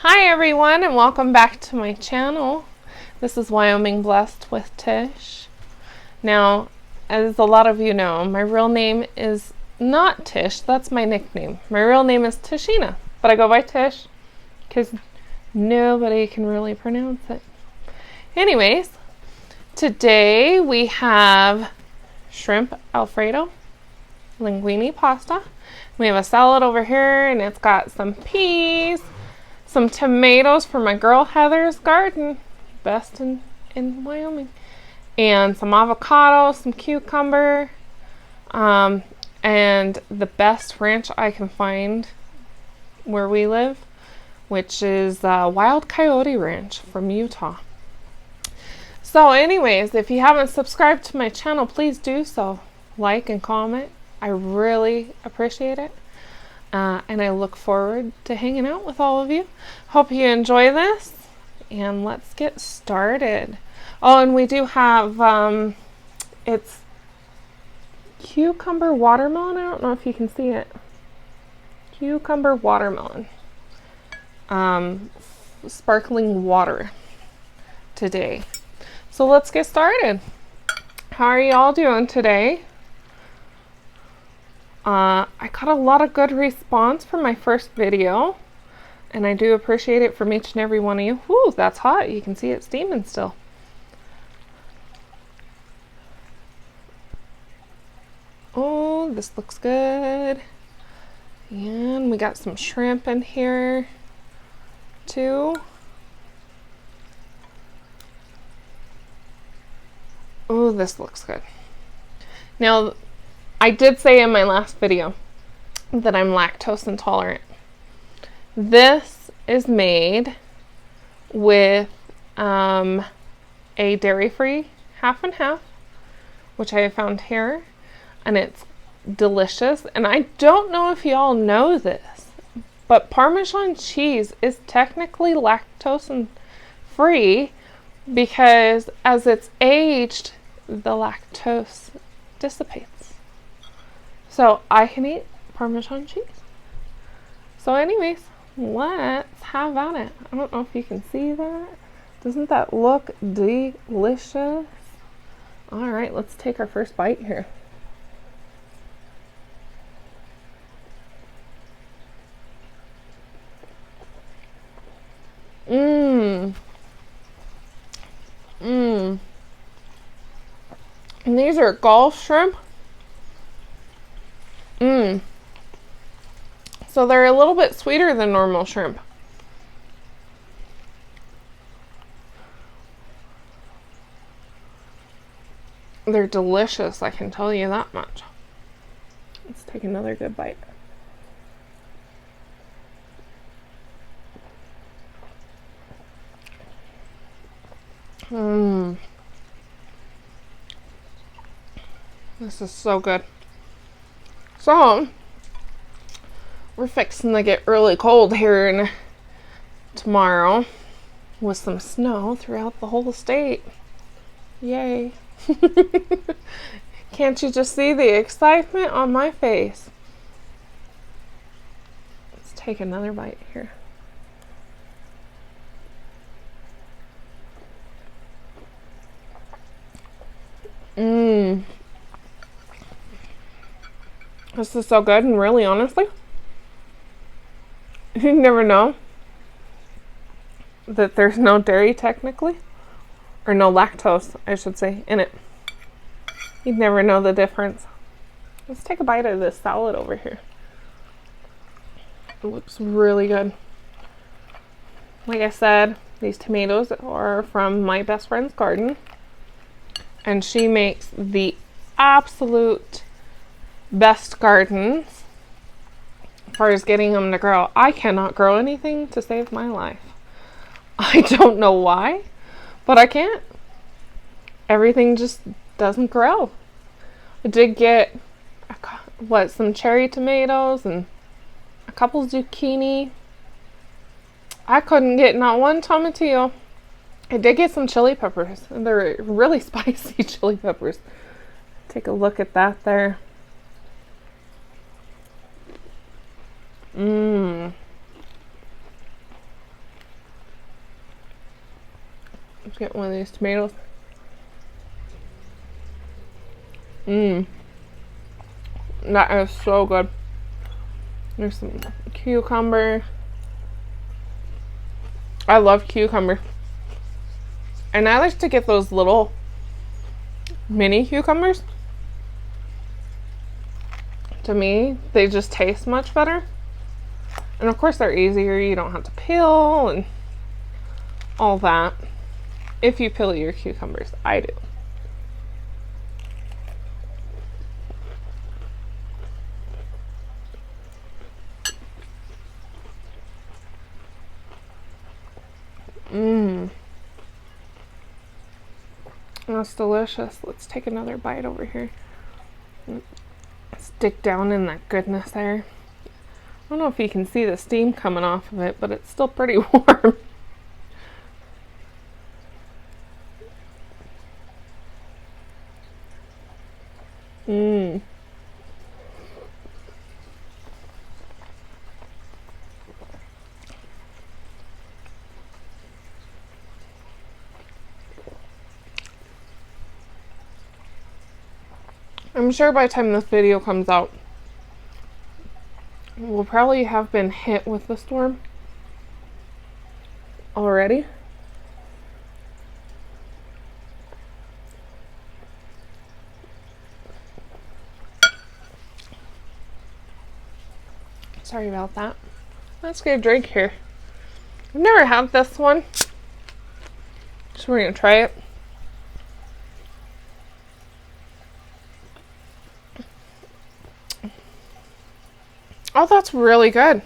Hi everyone, and welcome back to my channel. This is Wyoming Blessed with Tish. Now, as a lot of you know, my real name is not Tish, that's my nickname. My real name is Tishina, but I go by Tish because nobody can really pronounce it. Anyways, today we have shrimp Alfredo, linguine pasta. We have a salad over here, and it's got some peas, some tomatoes from my girl Heather's garden, best in Wyoming, and some avocado, some cucumber, and the best ranch I can find where we live, which is Wild Coyote Ranch from Utah. So anyways, if you haven't subscribed to my channel, please do so. Like and comment. I really appreciate it. And I look forward to hanging out with all of you. Hope you enjoy this, and let's get started. Oh, and we do have, it's cucumber watermelon. I don't know if you can see it. Cucumber watermelon. Sparkling water today. So let's get started. How are you all doing today? I got a lot of good response from my first video, and I do appreciate it from each and every one of you. Whoo, that's hot. You can see it steaming still. Oh, this looks good. And we got some shrimp in here too. Oh, this looks good. Now, I did say in my last video that I'm lactose intolerant. This is made with a dairy-free half and half, which I have found here, and it's delicious. And I don't know if y'all know this, but Parmesan cheese is technically lactose free because as it's aged, the lactose dissipates. So I can eat Parmesan cheese. So anyways, let's have at it. I don't know if you can see that. Doesn't that look delicious? All right, let's take our first bite here. Mmm. Mmm. And these are Gulf shrimp. Mmm. So they're a little bit sweeter than normal shrimp. They're delicious, I can tell you that much. Let's take another good bite. Mmm. This is so good. So, we're fixing to get really cold here tomorrow with some snow throughout the whole state. Yay. Can't you just see the excitement on my face? Let's take another bite here. Mmm. This is so good, and really honestly, you never know that there's no dairy technically, or no lactose, I should say, in it. You'd never know the difference. Let's take a bite of this salad over here. It looks really good. Like I said, these tomatoes are from my best friend's garden, and she makes the absolute best gardens as far as getting them to grow. I cannot grow anything to save my life. I don't know why, but I can't. Everything just doesn't grow. I did get some cherry tomatoes and a couple zucchini. I couldn't get not one tomatillo. I did get some chili peppers, and they're really spicy chili peppers. Take a look at that there. Mmm. Let's get one of these tomatoes. Mmm. That is so good. There's some cucumber. I love cucumber. And I like to get those little mini cucumbers. To me, they just taste much better. And of course they're easier. You don't have to peel and all that. If you peel your cucumbers, I do. Mmm. That's delicious. Let's take another bite over here. Stick down in that goodness there. I don't know if you can see the steam coming off of it, but it's still pretty warm. Mmm. I'm sure by the time this video comes out, we'll probably have been hit with the storm already. Sorry about that. Let's get a drink here. I've never had this one, so we're gonna try it. Oh, that's really good.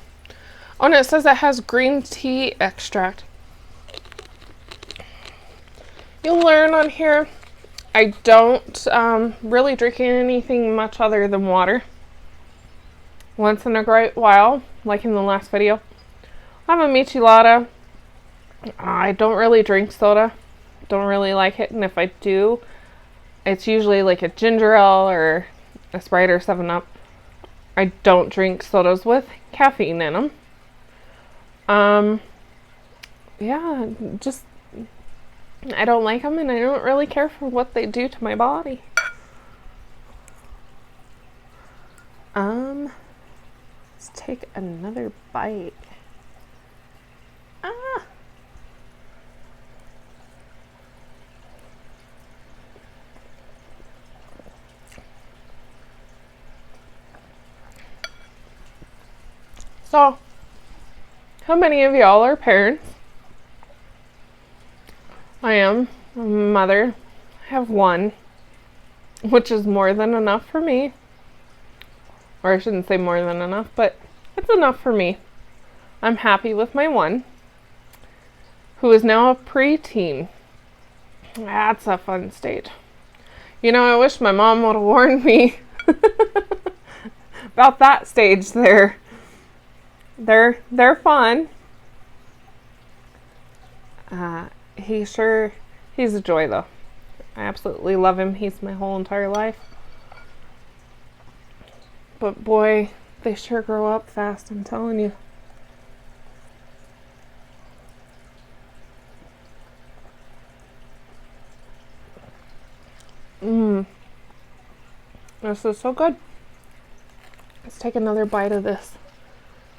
Oh, and it says it has green tea extract. You'll learn on here. I don't really drink anything much other than water. Once in a great while, like in the last video. I have a michelada. I don't really drink soda. Don't really like it, and if I do, it's usually like a ginger ale or a Sprite or 7-Up. I don't drink sodas with caffeine in them. Yeah, just I don't like them, and I don't really care for what they do to my body. Let's take another bite. Ah. So, how many of y'all are parents? I am a mother. I have one, which is more than enough for me. Or I shouldn't say more than enough, but it's enough for me. I'm happy with my one, who is now a preteen. That's a fun stage. You know, I wish my mom would have warned me about that stage there. They're fun. He's a joy though. I absolutely love him. He's my whole entire life. But boy, they sure grow up fast, I'm telling you. This is so good. Let's take another bite of this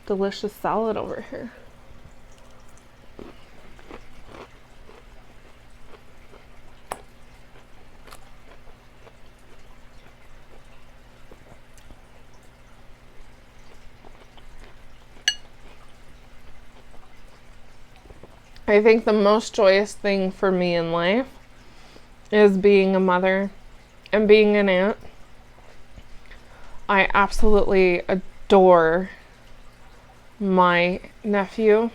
delicious salad over here. I think the most joyous thing for me in life is being a mother and being an aunt. I absolutely adore my nephew.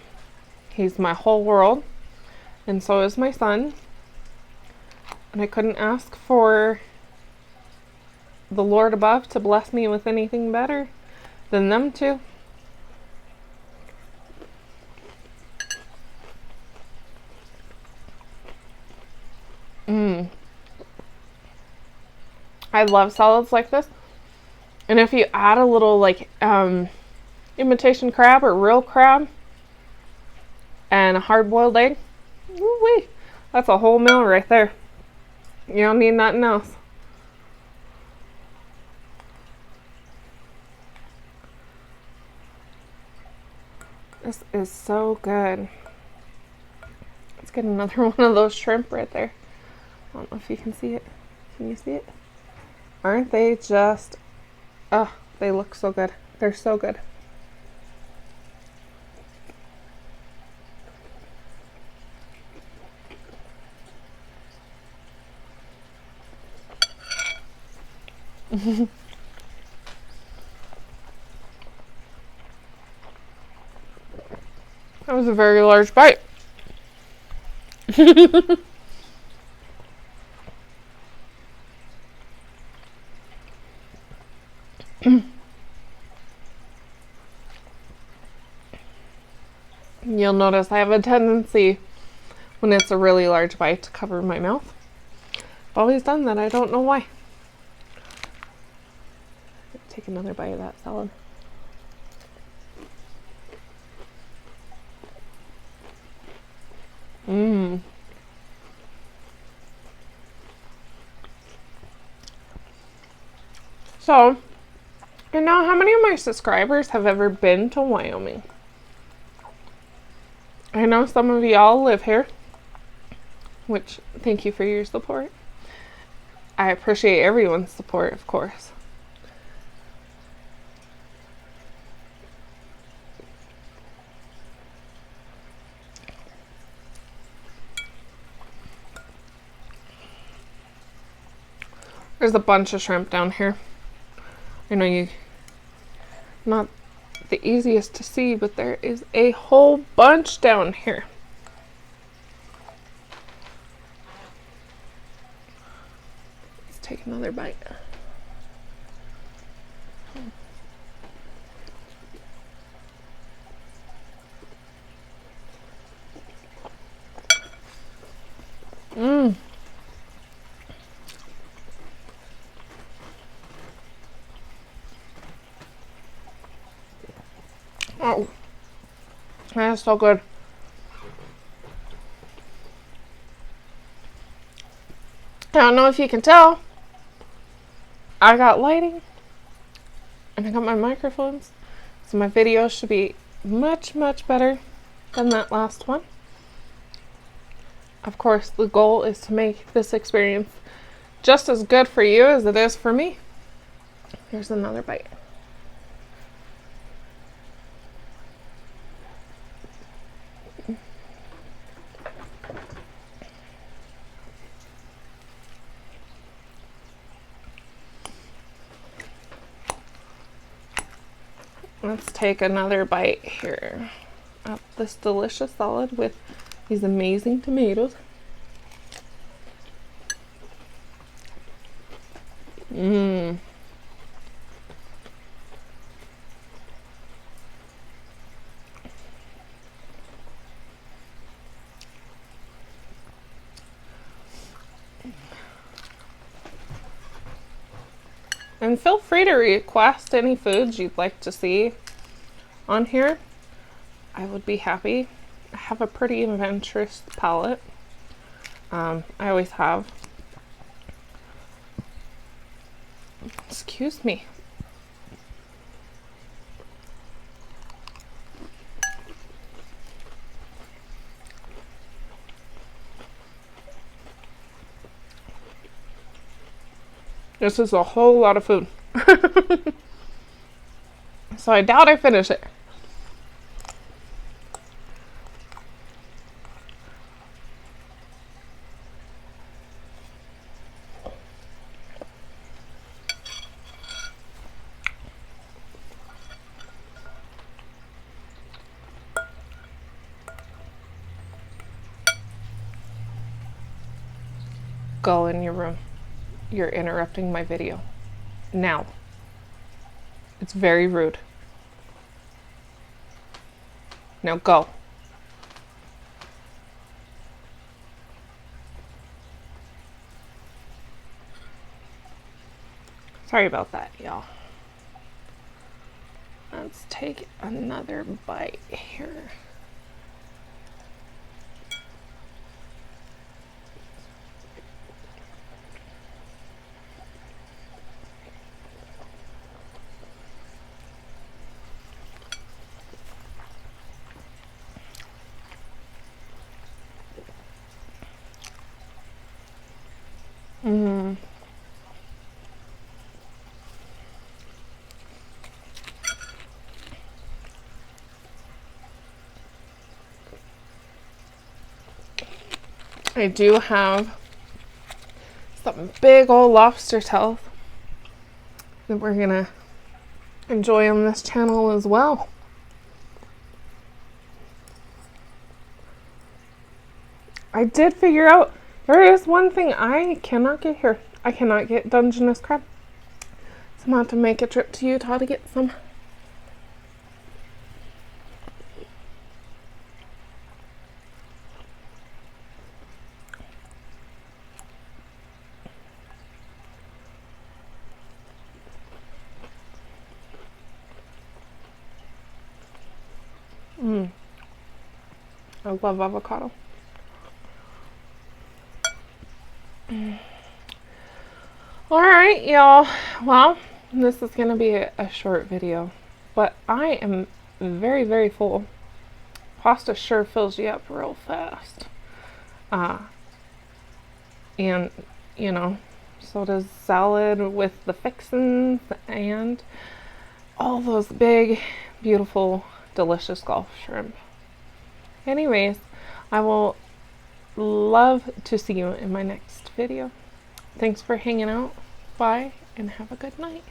He's my whole world, and so is my son. And I couldn't ask for the Lord above to bless me with anything better than them two. I love salads like this. And if you add a little like imitation crab or real crab and a hard-boiled egg, woo-wee, That's a whole meal right there. You don't need nothing else. This is so good. Let's get another one of those shrimp right there. I don't know if you can see it. Can you see it? Aren't they just... Oh, they look so good. They're so good. That was a very large bite. You'll notice I have a tendency when it's a really large bite to cover my mouth. I've always done that. I don't know why. Take another bite of that salad. Mmm. So, you know, how many of my subscribers have ever been to Wyoming? I know some of y'all live here, which thank you for your support. I appreciate everyone's support, of course. There's a bunch of shrimp down here. I know you, not the easiest to see, but there is a whole bunch down here. Let's take another bite. Mmm. Oh, that's so good. I don't know if you can tell, I got lighting and I got my microphones, so my video should be much, much better than that last one. Of course, the goal is to make this experience just as good for you as it is for me. Here's another bite. Let's take another bite here of this delicious salad with these amazing tomatoes. Mmm. And feel free to request any foods you'd like to see on here. I would be happy. I have a pretty adventurous palate. I always have. Excuse me. This is a whole lot of food. So I doubt I finish it. Go in your room. You're interrupting my video. Now. It's very rude. Now go. Sorry about that, y'all. Let's take another bite here. Mm. I do have some big old lobster tails that we're gonna enjoy on this channel as well. I did figure out there is one thing I cannot get here. I cannot get Dungeness crab. So I'm going to have to make a trip to Utah to get some. I love avocado. All right, y'all. Well, this is going to be a short video, but I am very, very full. Pasta sure fills you up real fast. And, you know, so does salad with the fixins and all those big, beautiful, delicious Gulf shrimp. Anyways, I will love to see you in my next video. Thanks for hanging out. Bye, and have a good night.